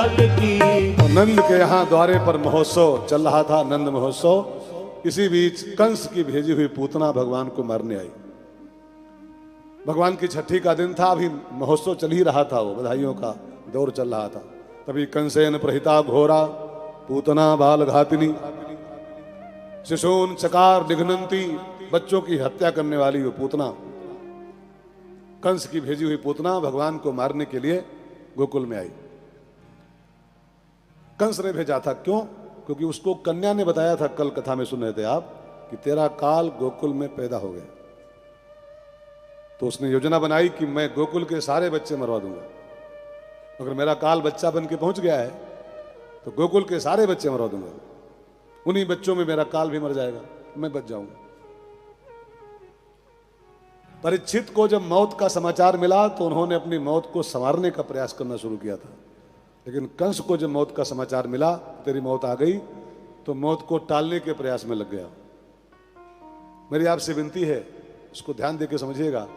लाल की। नंद के यहाँ द्वारे पर महोत्सव चल रहा था, नंद महोत्सव। इसी बीच कंस की भेजी हुई पूतना भगवान को मारने आई। भगवान की छठी का दिन था, अभी महोत्सव चल ही रहा था, वो बधाइयों का दौर चल रहा था। तभी कंसेन प्रहिता घोरा पूतना बाल घातिनी शिशून चकार निघ्नंती, बच्चों की हत्या करने वाली वो पूतना, कंस की भेजी हुई पूतना भगवान को मारने के लिए गोकुल में आई। कंस ने भेजा था, क्यों? क्योंकि उसको कन्या ने बताया था, कल कथा में सुन रहे थे आप, कि तेरा काल गोकुल में पैदा हो गया। तो उसने योजना बनाई कि मैं गोकुल के सारे बच्चे मरवा दूंगा। अगर मेरा काल बच्चा बन के पहुंच गया है तो गोकुल के सारे बच्चे मरवा दूंगा, उन्हीं बच्चों में मेरा काल भी मर जाएगा, मैं बच जाऊंगा। परीक्षित को जब मौत का समाचार मिला तो उन्होंने अपनी मौत को संवारने का प्रयास करना शुरू किया था। लेकिन कंस को जब मौत का समाचार मिला, तेरी मौत आ गई, तो मौत को टालने के प्रयास में लग गया। मेरी आपसे विनती है, इसको ध्यान देकर समझिएगा।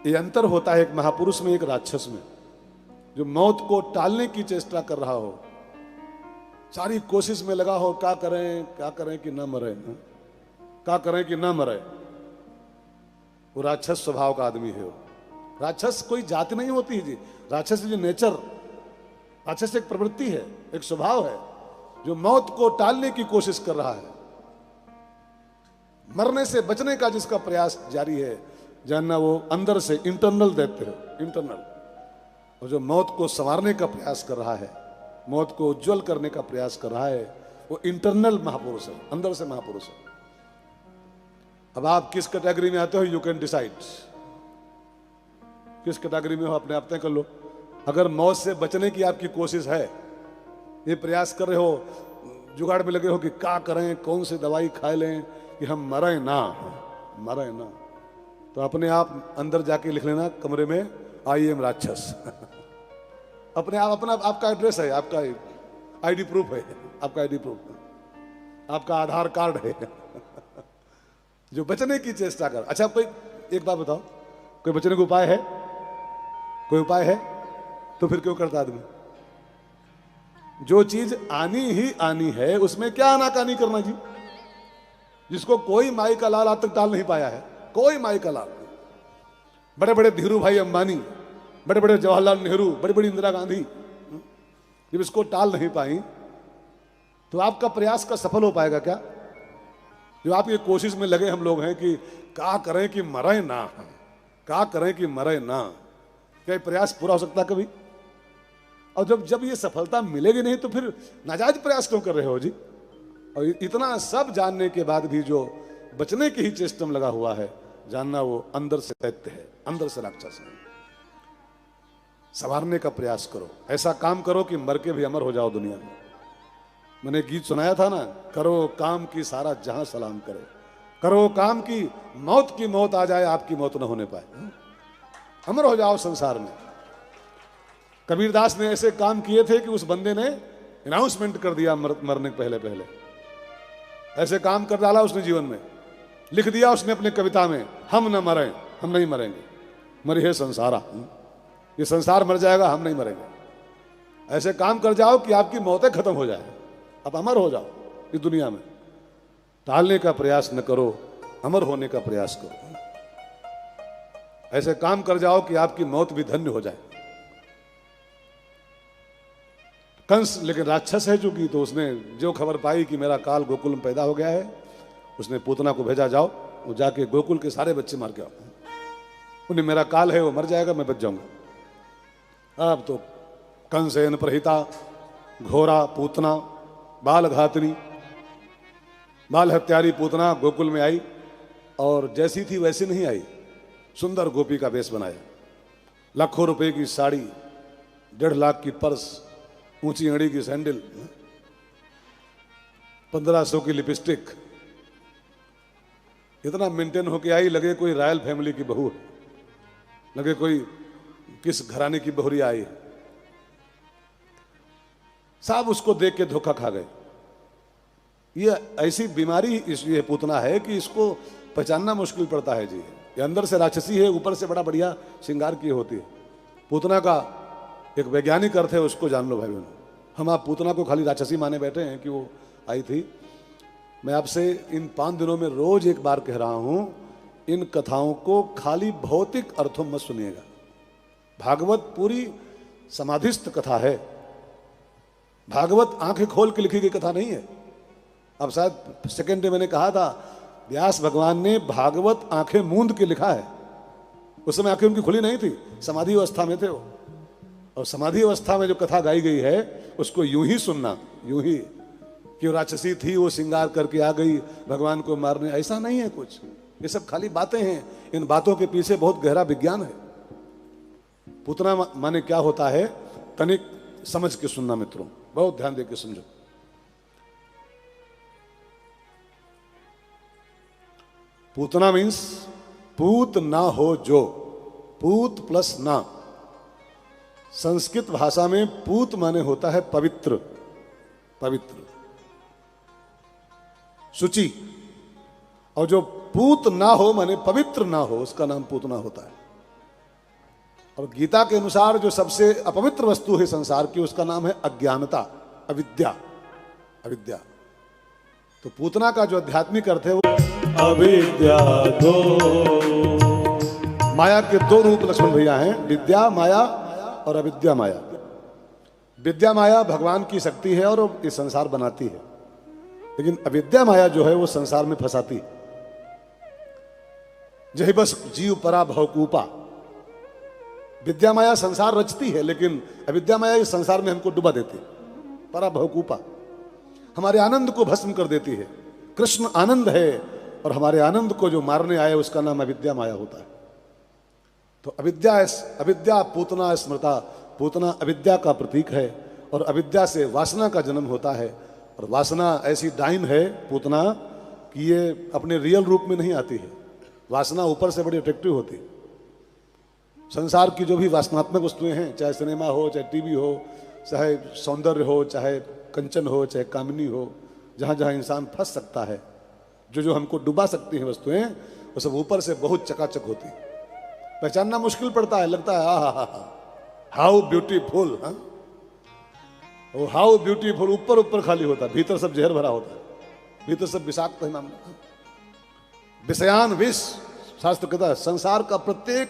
ये अंतर होता है एक महापुरुष में, एक राक्षस में। जो मौत को टालने की चेष्टा कर रहा हो, सारी कोशिश में लगा हो, क्या करें कि ना मरे, क्या करें कि ना मरे, वो राक्षस स्वभाव का आदमी है। वो राक्षस कोई जाति नहीं होती है जी। राक्षस जो नेचर, राक्षस एक प्रवृत्ति है, एक स्वभाव है, जो मौत को टालने की कोशिश कर रहा है, मरने से बचने का जिसका प्रयास जारी है, जानना वो अंदर से इंटरनल देते हो, इंटरनल। और जो मौत को संवारने का प्रयास कर रहा है, मौत को उज्जवल करने का प्रयास कर रहा है, वो इंटरनल महापुरुष है, अंदर से महापुरुष है। अब आप किस कैटेगरी में आते हो, यू कैन डिसाइड। किस कैटेगरी में हो अपने आप तय कर लो। अगर मौत से बचने की आपकी कोशिश है, ये प्रयास कर रहे हो, जुगाड़ में लगे हो कि क्या करें, कौन सी दवाई खा लें कि हम मरें ना, मरें ना, तो अपने आप अंदर जाके लिख लेना कमरे में, आई एम राक्षस। अपने आप, अपना आपका एड्रेस है, आपका आईडी प्रूफ है, आपका आईडी प्रूफ, आपका आधार कार्ड है। जो बचने की चेष्टा कर। अच्छा, कोई एक बात बताओ, कोई बचने का उपाय है? कोई उपाय है? तो फिर क्यों करता आदमी? जो चीज आनी ही आनी है उसमें क्या आनाकानी करना जी? जिसको कोई माई का लाल आज तक टाल नहीं पाया है, कोई माई का लाल। बड़े बड़े धीरू भाई अंबानी, बड़े बड़े जवाहरलाल नेहरू, बड़ी बड़ी इंदिरा गांधी जब इसको टाल नहीं पाई, तो आपका प्रयास का सफल हो पाएगा क्या? जो आपकी कोशिश में लगे हम लोग हैं कि क्या करें कि मरे ना, क्या करें कि मरे ना, क्या प्रयास पूरा हो सकता कभी? और जब ये सफलता मिलेगी नहीं तो फिर नाजायज प्रयास क्यों कर रहे हो जी? और इतना सब जानने के बाद भी जो बचने की ही चेष्टा में लगा हुआ है, जानना वो अंदर से दैत्य है, अंदर से राक्षस है। संवारने का प्रयास करो, ऐसा काम करो कि मर के भी अमर हो जाओ दुनिया में। मैंने गीत सुनाया था ना, करो काम की सारा जहां सलाम करे, करो काम की मौत आ जाए, आपकी मौत न होने पाए, अमर हो जाओ संसार में। कबीरदास ने ऐसे काम किए थे कि उस बंदे ने अनाउंसमेंट कर दिया मरने के पहले पहले। ऐसे काम कर डाला उसने जीवन में, लिख दिया उसने अपने कविता में, हम न मरें, हम नहीं मरेंगे, मरी है संसारा, ये संसार मर जाएगा, हम नहीं मरेंगे। ऐसे काम कर जाओ कि आपकी मौतें खत्म हो जाए, आप अमर हो जाओ इस दुनिया में। टालने का प्रयास न करो, अमर होने का प्रयास करो। ऐसे काम कर जाओ कि आपकी मौत भी धन्य हो जाए। कंस लेकिन राक्षस है चूंकि, तो उसने जो खबर पाई कि मेरा काल गोकुल में पैदा हो गया है, उसने पूतना को भेजा, जाओ वो जाके गोकुल के सारे बच्चे मार के आओ, उन्हें मेरा काल है, वो मर जाएगा, मैं बच जाऊंगा। अब तो कंसेन प्रहिता घोरा पूतना बाल घातनी, बाल हत्यारी पूतना गोकुल में आई, और जैसी थी वैसी नहीं आई, सुंदर गोपी का वेश बनाया। लाखों रुपए की साड़ी, 1.5 लाख की पर्स, ऊंची अड़ी की सैंडल, 1500 की लिपस्टिक, इतना मेंटेन होके आई, लगे कोई रॉयल फैमिली की बहू, लगे कोई किस घराने की बहुरी आई। सब उसको देख के धोखा खा गए। ये ऐसी बीमारी इसलिए पूतना है कि इसको पहचानना मुश्किल पड़ता है जी। ये अंदर से राक्षसी है, ऊपर से बड़ा बढ़िया श्रृंगार की होती है। पूतना का एक वैज्ञानिक अर्थ है उसको जान लो भाई बहनों। हम आप पूतना को खाली राक्षसी माने बैठे हैं कि वो आई थी। मैं आपसे इन 5 दिनों में रोज एक बार कह रहा हूं, इन कथाओं को खाली भौतिक अर्थों मत सुनिएगा। भागवत पूरी समाधिस्थ कथा है। भागवत आंखें खोल के लिखी गई कथा नहीं है। अब शायद सेकेंड डे मैंने कहा था, व्यास भगवान ने भागवत आंखें मूंद के लिखा है। उस समय आंखें उनकी खुली नहीं थी, समाधि अवस्था में थे वो। और समाधि अवस्था में जो कथा गाई गई है उसको यूं ही सुनना, यूं ही कि वो राक्षसी थी, वो श्रृंगार करके आ गई भगवान को मारने, ऐसा नहीं है कुछ। ये सब खाली बातें हैं। इन बातों के पीछे बहुत गहरा विज्ञान है। पूतना माने क्या होता है, तनिक समझ के सुनना मित्रों, बहुत ध्यान दे के समझो। पूतना मीन्स पूत ना हो जो, पूत प्लस ना। संस्कृत भाषा में पूत माने होता है पवित्र, पवित्र, शुचि। और जो पूत ना हो माने पवित्र ना हो, उसका नाम पूतना होता है। और गीता के अनुसार जो सबसे अपवित्र वस्तु है संसार की, उसका नाम है अज्ञानता, अविद्या, अविद्या। तो पूतना का जो आध्यात्मिक अर्थ है वो अविद्या दो। माया के 2 रूप लक्ष्मण भैया हैं, विद्या माया और अविद्या माया। विद्या माया भगवान की शक्ति है और ये संसार बनाती है, लेकिन अविद्या माया जो है वो संसार में फंसाती है। यही बस जीव परा भवकूपा। विद्या माया संसार रचती है, लेकिन अविद्या माया इस संसार में हमको डुबा देती है, परा भवकूपा। हमारे आनंद को भस्म कर देती है। कृष्ण आनंद है और हमारे आनंद को जो मारने आए उसका नाम अविद्या माया होता है। तो अविद्या पूतना स्मृता। पूतना अविद्या का प्रतीक है और अविद्या से वासना का जन्म होता है। और वासना ऐसी डाइन है पूतना कि ये अपने रियल रूप में नहीं आती है। वासना ऊपर से बड़ी अट्रैक्टिव होती है। संसार की जो भी वासनात्मक वस्तुएं हैं, चाहे सिनेमा हो, चाहे टीवी हो, चाहे सौंदर्य हो, चाहे कंचन हो, चाहे कामिनी हो, जहाँ जहाँ इंसान फंस सकता है, जो जो हमको डुबा सकती हैं वस्तुएं, वो सब ऊपर से बहुत चकाचक होती है। पहचानना मुश्किल पड़ता है, लगता है आहा हाउ ब्यूटीफुल। वो हाउ ब्यूटीफुल ऊपर ऊपर खाली होता है, भीतर सब जहर भरा होता है, भीतर सब विषाक्त है मामला। विषयान विष, शास्त्र कहता है संसार का प्रत्येक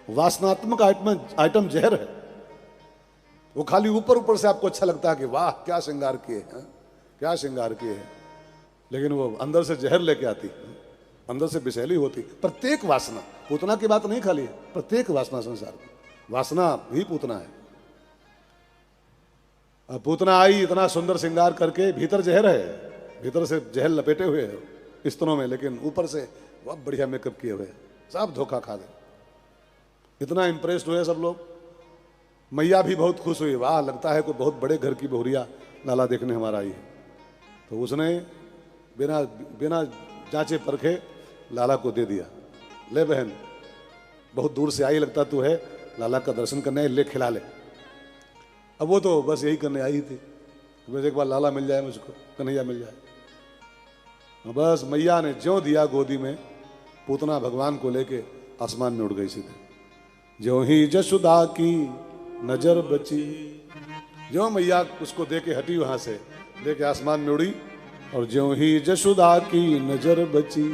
वासनात्मक आइटम जहर है। वो खाली ऊपर ऊपर से आपको अच्छा लगता है कि वाह क्या श्रृंगार किए हैं, क्या श्रृंगार किए हैं, लेकिन वो अंदर से जहर लेके आती, अंदर से विषैली होती। प्रत्येक वासना, पूतना की बात नहीं खाली है, प्रत्येक वासना संसार की वासना ही पूतना है। अब पूतना आई इतना सुंदर श्रृंगार करके, भीतर जहर है, भीतर से जहर लपेटे हुए है स्तनों में, लेकिन ऊपर से बहुत बढ़िया मेकअप किए हुए, सब धोखा खा गए। इतना इंप्रेस्ड हुए सब लोग। मैया भी बहुत खुश हुई, वाह लगता है कोई बहुत बड़े घर की बहुरिया लाला देखने हमारा आई है। तो उसने बिना बिना जांचे परखे लाला को दे दिया, ले बहन बहुत दूर से आई, लगता तू है लाला का दर्शन करने, ले खिला ले। अब वो तो बस यही करने आई थी, बस एक बार लाला मिल जाए मुझको, कन्हैया मिल जाए। बस मैया ने ज्यों दिया गोदी में, पूतना भगवान को लेके आसमान में उड़ गई सीधे। ज्यों ही जसुदा की नजर बची, ज्यों मैया उसको दे के हटी वहां से, लेके आसमान में उड़ी। और ज्यों ही जसुदा की नजर बची,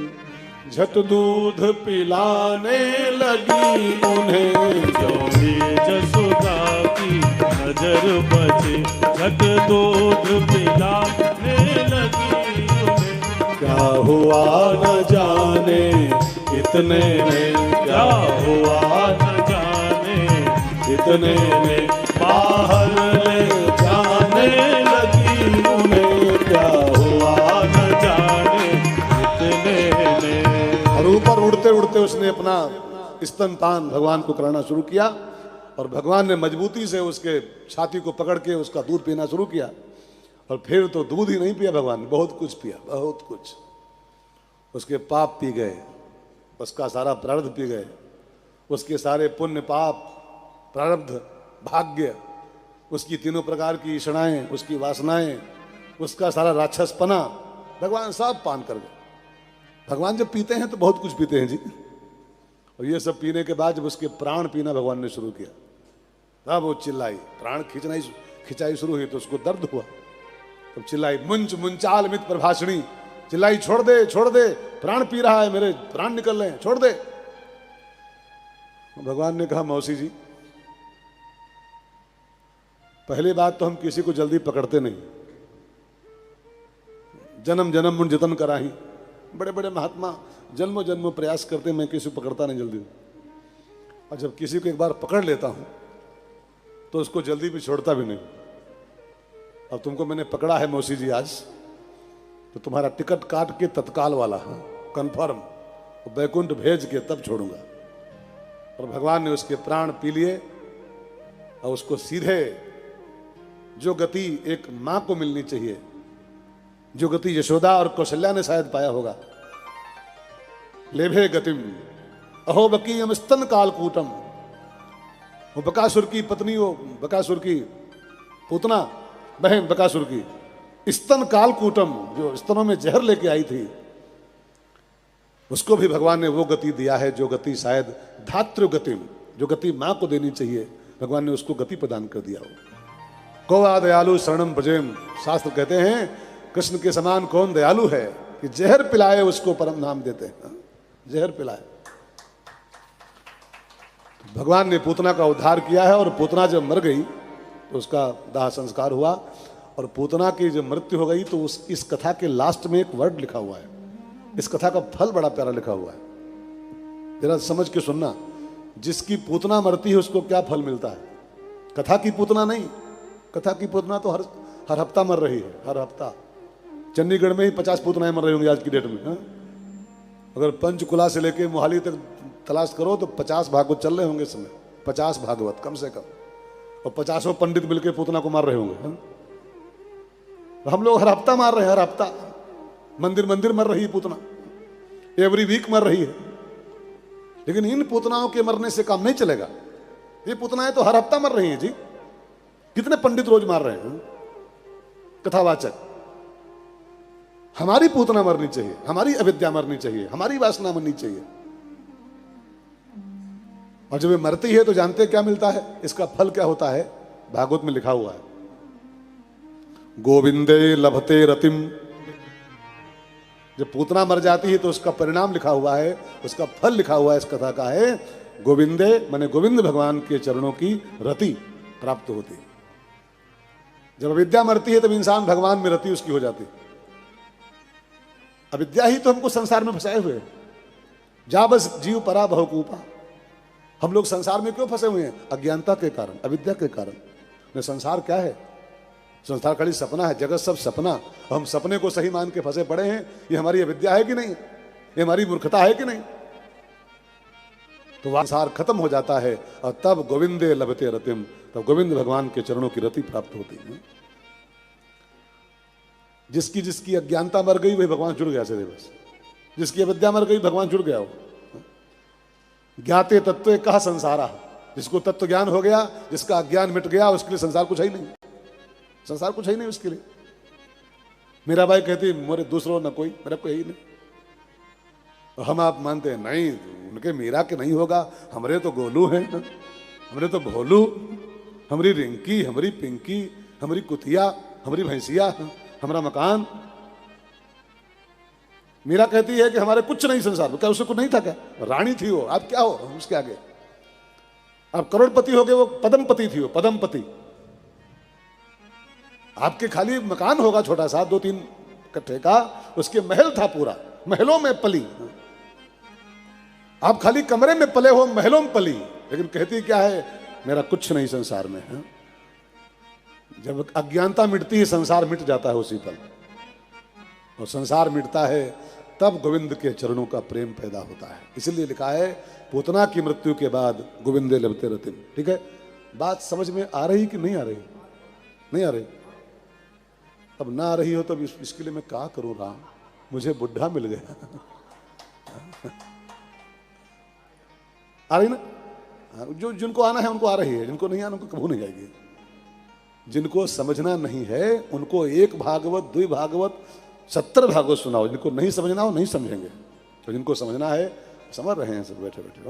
झट दूध पिलाने लगी उन्हें। ज्यों ही जसुदा की नजर बची, झट दूध पिलाने लगी उन्हें। क्या हुआ न जाने इतने में, क्या हुआ न जाने इतने में बाहर ले जाने लगी उन्हें। क्या हुआ न जाने इतने में। और ऊपर उड़ते उड़ते उसने अपना स्तनपान भगवान को कराना शुरू किया। और भगवान ने मजबूती से उसके छाती को पकड़ के उसका दूध पीना शुरू किया। और फिर तो दूध ही नहीं पिया भगवान ने, बहुत कुछ पिया, बहुत कुछ। उसके पाप पी गए, उसका सारा प्रारब्ध पी गए, उसके सारे पुण्य पाप प्रारब्ध भाग्य, उसकी तीनों प्रकार की इषणाएं, उसकी वासनाएं, उसका सारा राक्षसपना भगवान सब पान कर गए। भगवान जब पीते हैं तो बहुत कुछ पीते हैं जी। और ये सब पीने के बाद जब उसके प्राण पीना भगवान ने शुरू किया, तब वो चिल्लाई, प्राण खिंचाई शुरू हुई तो उसको दर्द हुआ। तब चिल्लाई, मुंच मुंचाल मित प्रभाषणी, चिल्लाई छोड़ दे, प्राण पी रहा है, मेरे प्राण निकल रहे हैं, छोड़ दे। भगवान ने कहा, मौसी जी, पहली बात तो हम किसी को जल्दी पकड़ते नहीं, जन्म जन्म मुन जतन कराही, बड़े बड़े महात्मा जन्मों जन्मों प्रयास करते, मैं किसी को पकड़ता नहीं जल्दी। और जब किसी को एक बार पकड़ लेता हूं तो उसको जल्दी भी छोड़ता भी नहीं। अब तुमको मैंने पकड़ा है मौसी जी आज, तो तुम्हारा टिकट काट के तत्काल वाला, कंफर्म, बैकुंठ भेज के तब छोड़ूंगा। और भगवान ने उसके प्राण पी लिए और उसको सीधे जो गति एक मां को मिलनी चाहिए, जो गति यशोदा और कौशल्या ने शायद पाया होगा, लेभे गतिम अहो बकीयम स्तन कालकूटम, वो बकासुर की पत्नी, वो बकासुर की पूतना बहन बकासुर की स्तन कालकूटम, जो स्तनों में जहर लेके आई थी, उसको भी भगवान ने वो गति दिया है जो गति शायद धातृ गतिम, जो गति मां को देनी चाहिए, भगवान ने उसको गति प्रदान कर दिया हो। कौआ दयालु शरणम भजेम, शास्त्र कहते हैं कृष्ण के समान कौन दयालु है कि जहर पिलाए उसको परम नाम देते हैं, जहर पिलाए। भगवान ने पूतना का उद्धार किया है, और पूतना जब मर गई तो उसका दाह संस्कार हुआ, और पूतना की जब मृत्यु हो गई तो इस कथा के लास्ट में एक वर्ड लिखा हुआ है, इस कथा का फल बड़ा प्यारा लिखा हुआ है, जरा समझ के सुनना। जिसकी पूतना मरती है उसको क्या फल मिलता है? कथा की पूतना नहीं, कथा की पूतना तो हर हफ्ता मर रही है, हर हफ्ता। चंडीगढ़ में ही 50 पूतनाएं मर रही होंगी आज की डेट में, हा? अगर पंचकुला से लेके मोहाली तक तलाश करो तो 50 भागवत चल रहे होंगे इस समय, 50 भागवत कम से कम, और 50 पंडित मिलकर पूतना को मार रहे होंगे, हा? हम लोग हर हफ्ता मार रहे हैं, हर हफ्ता मंदिर मंदिर मर रही है पूतना, एवरी वीक मर रही है। लेकिन इन पूतनाओं के मरने से काम नहीं चलेगा, ये पूतनाएं तो हर हफ्ता मर रही हैं जी। कितने पंडित रोज मार रहे हैं कथावाचक। हमारी पूतना मरनी चाहिए, हमारी अविद्या मरनी चाहिए, हमारी वासना मरनी चाहिए। और जब ये मरती है तो जानते क्या मिलता है, इसका फल क्या होता है? भागवत में लिखा हुआ है, गोविंदे लभते रतिम। जब पूतना मर जाती है तो उसका परिणाम लिखा हुआ है, उसका फल लिखा हुआ है, इस कथा का है गोविंदे, माने गोविंद भगवान के चरणों की रति प्राप्त होती है। जब अविद्या मरती है तब इंसान भगवान में रति उसकी हो जाती है। अविद्या ही तो हमको संसार में फंसाए हुए, जा बस जीव परा बहुकूपा। हम लोग संसार में क्यों फंसे हुए हैं? अज्ञानता के कारण, अविद्या के कारण। संसार क्या है? संसार खाली सपना है, जगत सब सपना। हम सपने को सही मान के फंसे पड़े हैं। ये हमारी अविद्या है कि नहीं? ये हमारी मूर्खता है कि नहीं? तो संसार खत्म हो जाता है और तब गोविंदे लभते रतिम, तब गोविंद भगवान के चरणों की रति प्राप्त होती है। जिसकी जिसकी अज्ञानता मर गई वही भगवान जुड़ गया सीधे बस। जिसकी अविद्या मर गई भगवान जुड़ गया। वो ज्ञाते तत्व कहा संसारा, जिसको तत्व ज्ञान हो गया, जिसका अज्ञान मिट गया, उसके लिए संसार कुछ है ही नहीं। संसार कुछ है ही नहीं उसके लिए। मेरा भाई कहती मोरे दूसरों न कोई, मेरा कोई ही नहीं। हम आप मानते हैं नहीं, उनके मीरा के नहीं होगा, हमरे तो गोलू हैं, हमरे तो भोलू, हमारी रिंकी, हमारी पिंकी, हमारी कुतिया, हमारी भैंसिया, हमारा मकान। मीरा कहती है कि हमारे कुछ नहीं संसार में। क्या उससे कुछ नहीं था क्या? रानी थी वो, आप क्या हो उसके आगे? आप करोड़पति हो गए, वो पदमपति थी, वो पदमपति। आपके खाली मकान होगा छोटा सा 2-3 कट्ठे का, उसके महल था पूरा, महलों में पली। आप खाली कमरे में पले हो, महलों में पली। लेकिन कहती क्या है? मेरा कुछ नहीं संसार में है। जब अज्ञानता मिटती है संसार मिट जाता है उसी पल। और संसार मिटता है तब गोविंद के चरणों का प्रेम पैदा होता है। इसलिए लिखा है पूतना की मृत्यु के बाद गोविंदे लभते रतिम। ठीक है, बात समझ में आ रही कि नहीं आ रही? नहीं आ रही? अब ना आ रही हो तो इसके लिए मैं क्या करूं राम, मुझे बुढ़ा मिल गया। आ रही ना? जो जिनको आना है उनको आ रही है, जिनको नहीं आना उनको कभी नहीं आएगी। जिनको समझना नहीं है उनको 1 भागवत 2 भागवत 70 भागवत सुनाओ। जिनको नहीं समझना हो नहीं समझेंगे, तो जिनको समझना है समझ रहे हैं सब बैठे बैठे।